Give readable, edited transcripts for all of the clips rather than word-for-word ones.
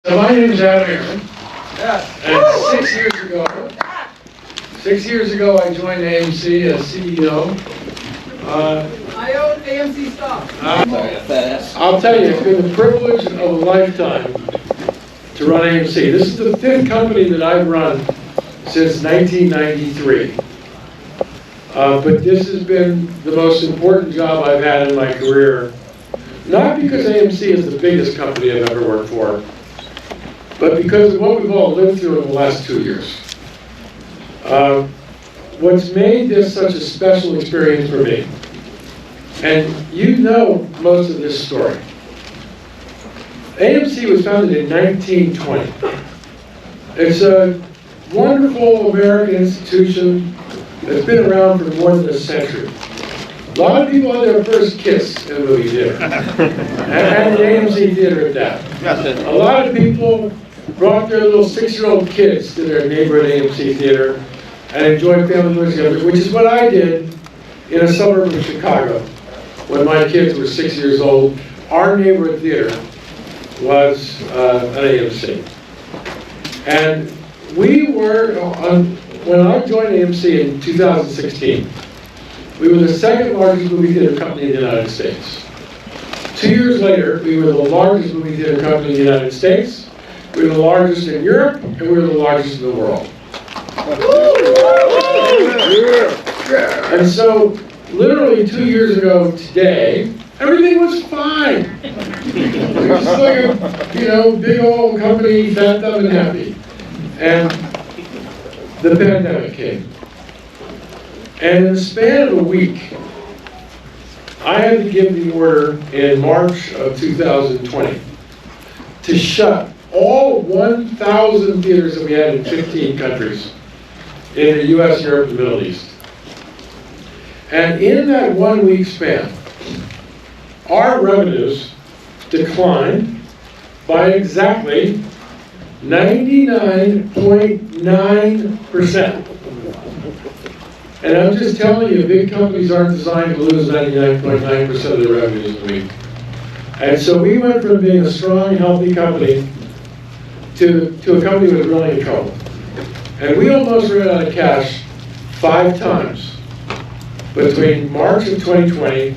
My name is Adam Aron, and 6 years ago I joined AMC as CEO. I own AMC stock. I'll tell you, it's been the privilege of a lifetime to run AMC. This is the 5th company that I've run since 1993. But this has been the most important job I've had in my career, not because AMC is the biggest company I've ever worked for, but because of what we've all lived through in the last 2 years. What's made this such a special experience for me, and you know most of this story. AMC was founded in 1920. It's a wonderful American institution that's been around for more than a century. A lot of people had their first kiss in a movie theater, and an AMC theater at that. A lot of people brought their little 6-year-old kids to their neighborhood AMC theater and enjoyed family movies together, which is what I did in a suburb of Chicago when my kids were 6 years old. Our neighborhood theater was an AMC. And we were, when I joined AMC in 2016, we were the 2nd largest movie theater company in the United States. 2 years later, we were the largest movie theater company in the United States, we were the largest in Europe, and we were the largest in the world. And so, literally 2 years ago today, everything was fine. It was just like a, big old company, fat, dumb, and happy. And the pandemic came. And in the span of a week, I had to give the order in March of 2020 to shut all 1,000 theaters that we had in 15 countries in the US, Europe, and the Middle East. And in that 1 week span, our revenues declined by exactly 99.9%. And I'm just telling you, big companies aren't designed to lose 99.9% of their revenues in a week. And so we went from being a strong, healthy company to a company that was really in trouble. And we almost ran out of cash 5 times between March of 2020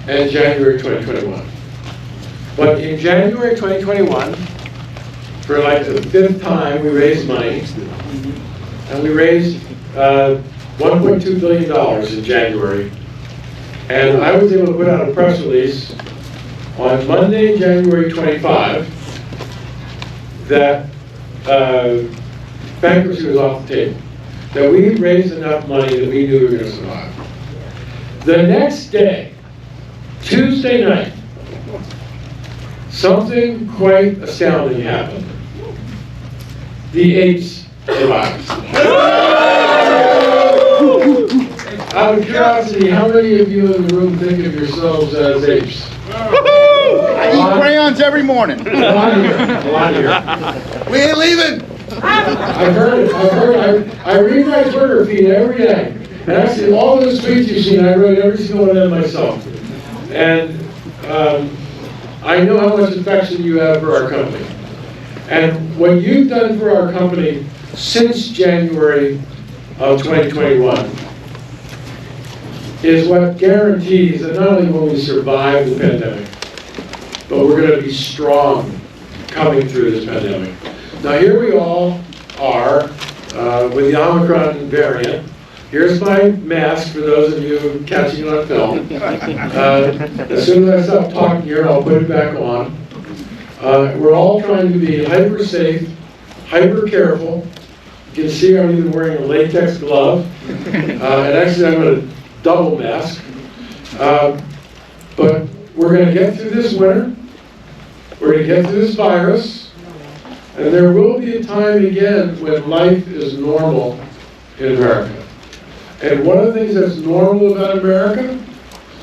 and January 2021. But in January 2021, for like the 5th time, we raised money. And we raised $1.2 billion in January. And I was able to put out a press release on Monday, January 25, that bankruptcy was off the table, that we raised enough money that we knew we were going to survive. The next day, Tuesday night, something quite astounding happened. The Apes arrived. Out of curiosity, how many of you in the room think of yourselves as apes? I eat crayons every morning. A lot here. We ain't leaving. I've heard it. I read my Twitter feed every day. And actually, all those tweets you've seen, I wrote every single one of them myself. And I know how much affection you have for our company. And what you've done for our company since January of 2021 is what guarantees that not only will we survive the pandemic, but we're going to be strong coming through this pandemic. Now here we all are with the Omicron variant. Here's my mask for those of you catching it on film. As soon as I stop talking here, I'll put it back on. We're all trying to be hyper safe, hyper careful. You can see I'm even wearing a latex glove. And actually I'm in a double mask. But we're going to get through this winter. We're going to get through this virus. And there will be a time again when life is normal in America. And one of the things that's normal about America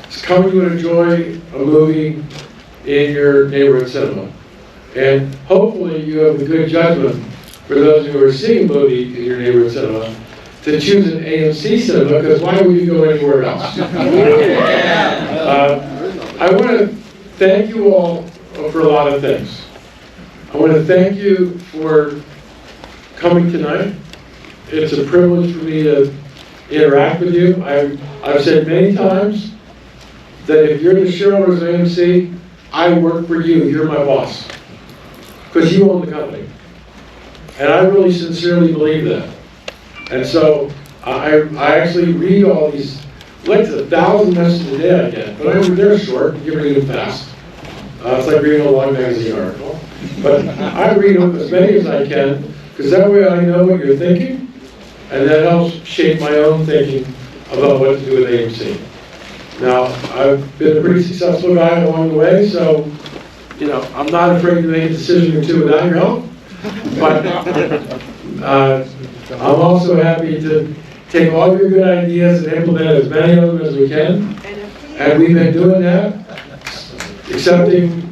is coming to enjoy a movie in your neighborhood cinema. And hopefully you have the good judgment, for those who are seeing a movie in your neighborhood cinema, to choose an AMC cinema, because why would you go anywhere else? I want to thank you all for a lot of things. I want to thank you for coming tonight. It's a privilege for me to interact with you. I've said many times that if you're the shareholders of AMC, I work for you. You're my boss. Because you own the company. And I really sincerely believe that. And so I actually read all these, like 1,000 messages a day I get, but they're short, you can read them fast. It's like reading a long magazine article. But I read them as many as I can, because that way I know what you're thinking, and that helps shape my own thinking about what to do with AMC. Now, I've been a pretty successful guy along the way, so, you know, I'm not afraid to make a decision or two without your help. But I'm also happy to take all your good ideas and implement as many of them as we can. And we've been doing that, accepting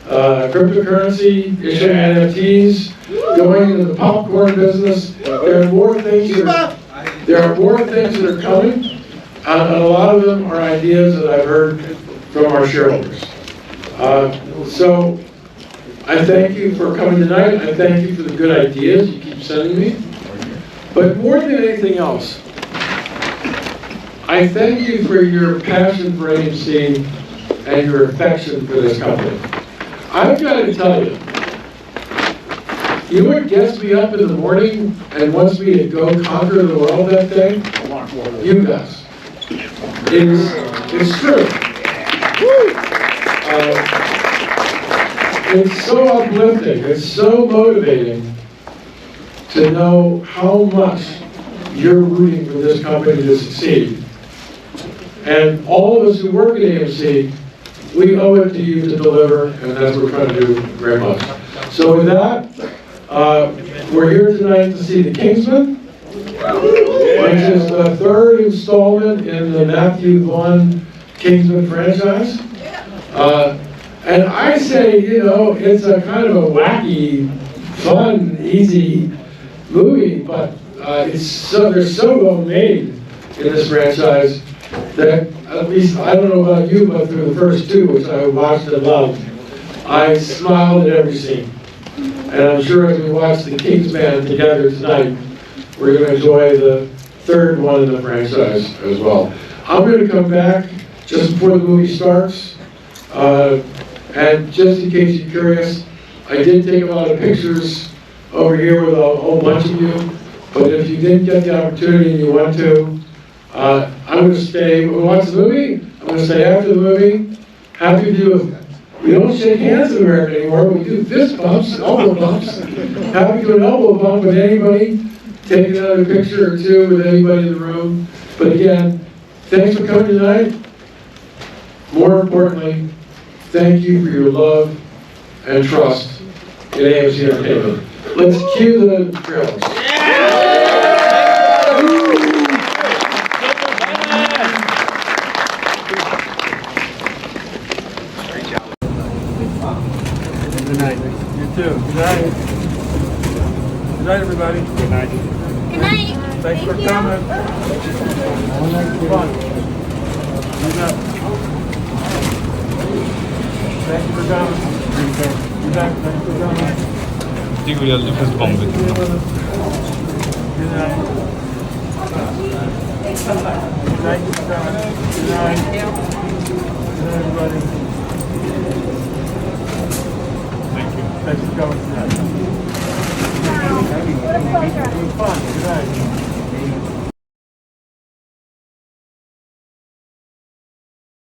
cryptocurrency, issuing NFTs, going into the popcorn business. There are more things that are coming, and a lot of them are ideas that I've heard from our shareholders. So I thank you for coming tonight. I thank you for the good ideas you keep sending me. But more than anything else, I thank you for your passion for AMC and your affection for this company. I've got to tell you, you know what gets me up in the morning and wants me to go conquer the world that day? You guys. It's true. It's so uplifting, it's so motivating to know how much you're rooting for this company to succeed. And all of us who work at AMC, we owe it to you to deliver, and that's what we're trying to do very much. So with that, we're here tonight to see the Kingsman, which is the third installment in the Matthew Vaughn Kingsman franchise. And I say, you know, it's a kind of a wacky, fun, easy movie, but they're so well made in this franchise that, at least, I don't know about you, but through the first two, which I watched and loved, I smiled at every scene. And I'm sure as we watch the Kingsman together tonight, we're going to enjoy the third one in the franchise as well. I'm going to come back just before the movie starts. And just in case you're curious, I did take a lot of pictures over here with a whole bunch of you. But if you didn't get the opportunity and you want to, I'm going to stay. When we watch the movie, I'm going to stay after the movie. Happy to do. We don't shake hands in America anymore. We do fist bumps, elbow bumps. Happy to do an elbow bump with anybody. Take another picture or two with anybody in the room. But again, thanks for coming tonight. More importantly, thank you for your love and trust in AMC Entertainment. Let's cue the trailers. Good night. You too. Good night. Good night, everybody. Good night. Good night. Thanks for coming. Fun. Good night. Thank you for coming. Good night. Thanks for coming. Think we'll do fist bump with you. Good night. Thank you for coming. Good night. Good night, everybody. Thank you. Thanks for coming tonight. It was fun. Good night.